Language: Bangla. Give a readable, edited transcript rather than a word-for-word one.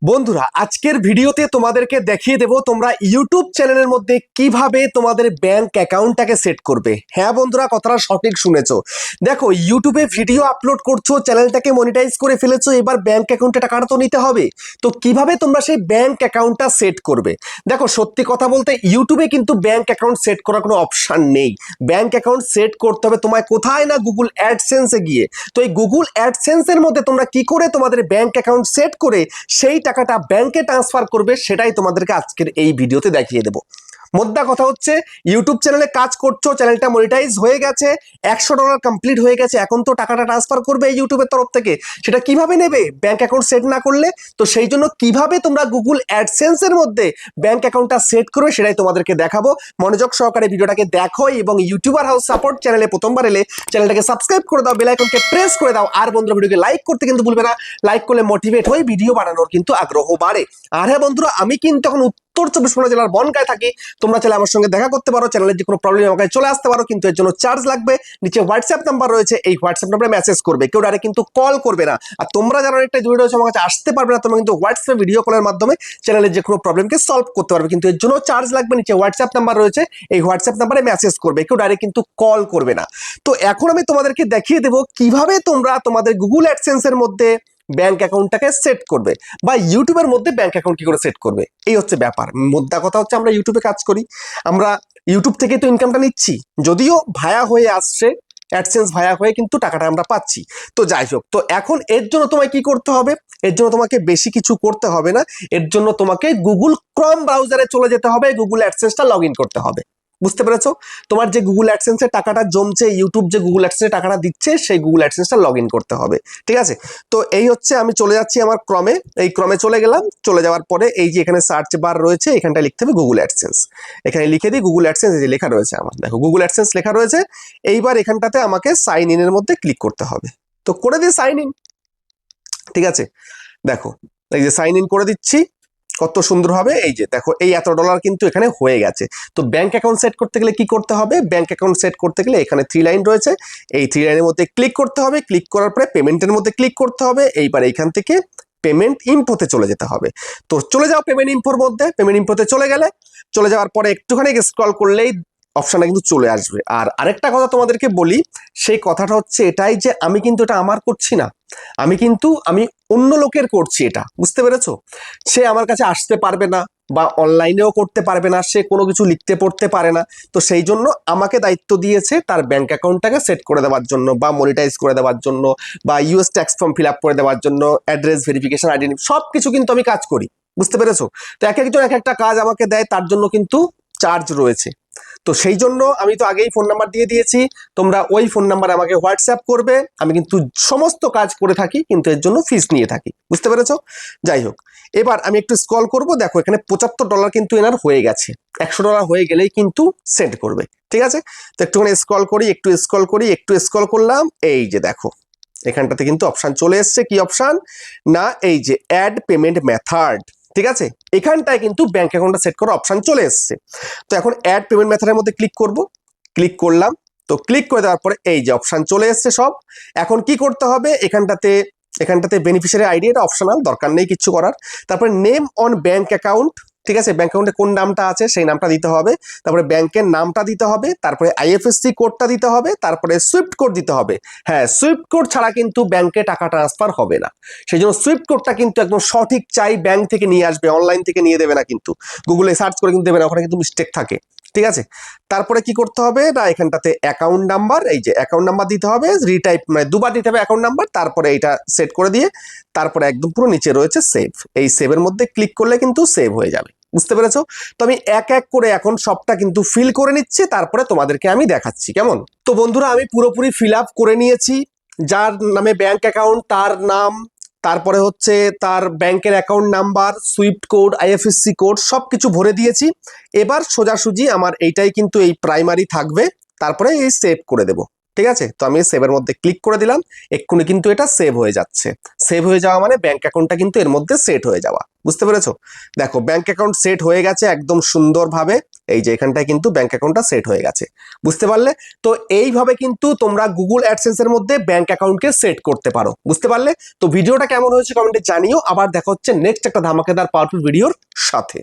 বন্ধুরা আজকের ভিডিওতে তোমাদেরকে দেখিয়ে দেব তোমরা ইউটিউব চ্যানেলের মধ্যে কিভাবে তোমাদের ব্যাংক অ্যাকাউন্টটাকে সেট করবে। হ্যাঁ বন্ধুরা, কথাটা সঠিক শুনেছো। দেখো, ইউটিউবে ভিডিও আপলোড করছো, চ্যানেলটাকে মনিটাইজ করে ফেলেছো, এবার ব্যাংক অ্যাকাউন্টে টাকাটা তো নিতে হবে। তো কিভাবে তোমরা সেই ব্যাংক অ্যাকাউন্টটা সেট করবে? দেখো, সত্যি কথা বলতে ইউটিউবে কিন্তু ব্যাংক অ্যাকাউন্ট সেট করার কোনো অপশন নেই। ব্যাংক অ্যাকাউন্ট সেট করতে হবে তোমায় কোথায় না গুগল অ্যাডসেন্সে গিয়ে। তো এই গুগল অ্যাডসেন্সের মধ্যে তোমরা কি করে তোমাদের ব্যাংক অ্যাকাউন্ট সেট করে সেই টাকাটা ব্যাংকে ট্রান্সফার করবে সেটাই তোমাদেরকে আজকের এই ভিডিওতে দেখিয়ে দেবো। মোদ্দা কথা হচ্ছে, ইউটিউব চ্যানেলে কাজ করছো, চ্যানেলটা মনিটাইজ হয়ে গেছে, $100 কমপ্লিট হয়ে গেছে, এখন তো টাকাটা ট্রান্সফার করবে এই ইউটিউবের তরফ থেকে। সেটা কিভাবে নেবে ব্যাংক অ্যাকাউন্ট সেট না করলে? তো সেই জন্য কিভাবে তোমরা গুগল অ্যাডসেন্সের মধ্যে ব্যাংক অ্যাকাউন্টটা সেট করবে সেটাই তোমাদেরকে দেখাবো। মনোযোগ সহকারে ভিডিওটাকে দেখো এবং ইউটিউবার হাউস সাপোর্ট চ্যানেলে প্রথমবার এলে চ্যানেলটাকে সাবস্ক্রাইব করে দাও, বেল আইকনকে প্রেস করে দাও। আর বন্ধুরা, ভিডিওকে লাইক করতে কিন্তু ভুলবে না। লাইক করলে মোটিভেট হয়ে ভিডিও বানানোর কিন্তু আগ্রহ বাড়ে। আর হ্যাঁ বন্ধুরা, আমি কিন্তু এখন উত্তর 24 জেলার বনগাঁয় থাকি। তোমরা চাইলে আমার সঙ্গে দেখা করতে পারো, চ্যানেলের যে কোনো প্রবলেম আমাকে চলে আসতে পারো, কিন্তু এর জন্য চার্জ লাগবে। নিচে হোয়াটসঅ্যাপ নাম্বার রয়েছে, এই হোয়াটসঅ্যাপ নাম্বারে মেসেজ করবে, কেউ ডাইরেক্ট কিন্তু কল করবে না। আর তোমরা যারা অনেকটা দূরে রয়েছে, আমার কাছে আসতে পারবে না, তোমরা কিন্তু হোয়াটসঅ্যাপ ভিডিও কলের মাধ্যমে চ্যানেলের যে কোনো প্রবলেমকে সলভ করতে পারবে, কিন্তু এর জন্য চার্জ লাগবে। নিচে হোয়াটসঅ্যাপ নাম্বার রয়েছে, এই হোয়াটসঅ্যাপ নাম্বারে মেসেজ করবে, কেউ ডাইরেক্ট কিন্তু কল করবে না। তো এখন আমি তোমাদেরকে দেখিয়ে দেবো কিভাবে তোমরা তোমাদের গুগল অ্যাডসেন্সের মধ্যে ব্যাংক অ্যাকাউন্টটাকে সেট করবে, বা ইউটিউবের মধ্যে ব্যাংক অ্যাকাউন্ট কি করে সেট করবে। এই হচ্ছে ব্যাপার। মোদ্দা কথা হচ্ছে, আমরা ইউটিউবে কাজ করি, আমরা ইউটিউব থেকে তো ইনকামটা নিচ্ছি, যদিও ভায়া হয়ে আসছে, অ্যাডসেন্স ভায়া হয়ে কিন্তু টাকাটা আমরা পাচ্ছি। তো যাই হোক, তো এখন এর জন্য তোমায় কি করতে হবে? এর জন্য তোমাকে বেশি কিছু করতে হবে না। এর জন্য তোমাকে গুগল ক্রোম ব্রাউজারে চলে যেতে হবে, গুগল অ্যাডসেন্সটা লগ ইন করতে হবে। বুঝতে পেরেছো? তোমার যে গুগল অ্যাডসেন্সের টাকাটা জমছে, ইউটিউব যে গুগল অ্যাডসেন্সের টাকাটা দিচ্ছে, সেই গুগল অ্যাডসেন্সটা লগ ইন করতে হবে। ঠিক আছে? তো এই হচ্ছে, আমি চলে যাচ্ছি আমার ক্রমে, এই ক্রমে চলে গেলাম। চলে যাওয়ার পরে এই যে এখানে সার্চ বার রয়েছে, এখানটা লিখতে হবে গুগল অ্যাডসেন্স। এখানে লিখে দিই গুগল অ্যাডসেন্স, এই যে লেখা রয়েছে আমার, দেখো গুগল অ্যাডসেন্স লেখা রয়েছে। এইবার এখানটাতে আমাকে সাইন ইনের মধ্যে ক্লিক করতে হবে। তো করে দিই সাইন ইন। ঠিক আছে? দেখো, এই যে সাইন ইন করে দিচ্ছি, কত সুন্দর হবে। এই যে দেখো, এই $এত কিন্তু এখানে হয়ে গেছে। তো ব্যাংক অ্যাকাউন্ট সেট করতে গেলে কি করতে হবে? ব্যাংক অ্যাকাউন্ট সেট করতে গেলে এখানে 3 লাইন রয়েছে, এই 3 লাইনের মধ্যে ক্লিক করতে হবে। ক্লিক করার পরে পেমেন্টের মধ্যে ক্লিক করতে হবে। এইবার এইখান থেকে পেমেন্ট ইনফোতে চলে যেতে হবে। তো চলে যাও পেমেন্ট ইনফোর মধ্যে। পেমেন্ট ইনফোতে চলে গেলে, চলে যাওয়ার পরে একটুখানি স্ক্রল করলেই অপশনটা কিন্তু চলে আসবে। আর আরেকটা কথা তোমাদেরকে বলি, সেই কথাটা হচ্ছে এটাই যে আমি কিন্তু এটা আমার করছি না, আমি অন্য লোকের করছি এটা। বুঝতে পেরেছো? সে আমার কাছে আসতে পারবে না, বা অনলাইনেও করতে পারবে না, সে কোনো কিছু লিখতে পড়তে পারে না। তো সেই জন্য আমাকে দায়িত্ব দিয়েছে তার ব্যাংক অ্যাকাউন্টটাকে সেট করে দেওয়ার জন্য, বা মনিটাইজ করে দেওয়ার জন্য, বা US tax form fill up করে দেওয়ার জন্য, অ্যাড্রেস ভেরিফিকেশন, আইডি, সব কিছু কিন্তু আমি কাজ করি। বুঝতে পেরেছো? তো এক একজন এক একটা কাজ আমাকে দেয়, তার জন্য কিন্তু চার্জ রয়েছে। তো সেই জন্য আমি তো আগেই ফোন নাম্বার দিয়ে দিয়েছি, তোমরা ওই ফোন নাম্বারে আমাকে হোয়াটসঅ্যাপ করবে। আমি কিন্তু সমস্ত কাজ করে থাকি, কিন্তু এর জন্য ফিস নিয়ে থাকি। বুঝতে পেরেছো? যাই হোক, এবার আমি একটু স্ক্রল করব। দেখো, এখানে $75 কিন্তু এনার হয়ে গেছে। $100 হয়ে গেলেই কিন্তু সেন্ড করবে। ঠিক আছে? তো একটুখানি স্ক্রল করি, একটু স্ক্রল করলাম। এই যে দেখো, এখানটাতে কিন্তু অপশন চলে এসছে। কি অপশন? না, এই যে অ্যাড পেমেন্ট মেথড। ঠিক আছে? এখানটায় কিন্তু ব্যাংক অ্যাকাউন্টটা সেট করার অপশন চলে এসছে। তো এখন অ্যাড পেমেন্ট মেথডের মধ্যে ক্লিক করব। ক্লিক করলাম। তো ক্লিক করে দেওয়ার পরে এই যে অপশন চলে এসছে সব। এখন কি করতে হবে? এখানটাতে বেনিফিশিয়ারি আইডি, এটা অপশনাল, দরকার নেই কিছু করার। তারপরে নেম অন ব্যাংক অ্যাকাউন্ট। ঠিক আছে? ব্যাংক অ্যাকাউন্টে কোন নামটা আছে সেই নামটা দিতে হবে। তারপরে ব্যাংকের নামটা দিতে হবে। তারপরে আইএফএসসি কোডটা দিতে হবে। তারপরে সুইফট কোড দিতে হবে। হ্যাঁ, সুইফট কোড ছাড়া কিন্তু ব্যাংকে টাকা ট্রান্সফার হবে না। সেই জন্য সুইফট কোডটা কিন্তু একদম সঠিক চাই, ব্যাংক থেকে নিয়ে আসবে, অনলাইন থেকে নিয়ে দেবে না, কিন্তু গুগলে সার্চ করে কিন্তু দেবে না, ওখানে কিন্তু মিস্টেক থাকে। ঠিক আছে? তারপরে কি করতে হবে? না, এখানটাতে অ্যাকাউন্ট নাম্বার, এই যে অ্যাকাউন্ট নাম্বার দিতে হবে, রিটাইপ মানে দুবার দিতে হবে অ্যাকাউন্ট নাম্বার। তারপরে এটা সেট করে দিয়ে তারপরে একদম পুরো নিচে রয়েছে সেভ। এই সেভের মধ্যে ক্লিক করলে কিন্তু সেভ হয়ে যাবে। বুঝতে পেরেছো? তো আমি এক এক করে এখন সবটা কিন্তু ফিল করে নিচ্ছি, তারপরে তোমাদেরকে আমি দেখাচ্ছি। কেমন? তো বন্ধুরা, আমি পুরোপুরি ফিল আপ করে নিয়েছি। যার নামে ব্যাংক অ্যাকাউন্ট, তার নাম, তারপরে হচ্ছে তার ব্যাংকের account number, Swift code, IFSC code সবকিছু ভরে দিয়েছি। এবার সোজাসুজি আমার এইটাই কিন্তু এই প্রাইমারি থাকবে। তারপরে এই সেভ করে দেব। ঠিক আছে, তো আমি সেভের মধ্যে ক্লিক করে দিলাম, এক্ষুনি কিন্তু এটা সেভ হয়ে যাচ্ছে। সেভ হয়ে যাওয়া মানে ব্যাংক অ্যাকাউন্টটা কিন্তু এর মধ্যে সেট হয়ে যাওয়া, বুঝতে পেরেছো? দেখো ব্যাংক অ্যাকাউন্ট সেট হয়ে গেছে একদম সুন্দরভাবে, এই যে এখানটায় কিন্তু ব্যাংক অ্যাকাউন্টটা সেট হয়ে গেছে, বুঝতে পারলে? তো এইভাবে কিন্তু তোমরা গুগল অ্যাডসেন্সের মধ্যে ব্যাংক অ্যাকাউন্টকে সেট করতে পারো, বুঝতে পারলে? তো ভিডিওটা কেমন হয়েছে কমেন্টে জানিও। আবার দেখা হচ্ছে নেক্সট একটা ধামাকেদার পাওয়ারফুল ভিডিওর সাথে।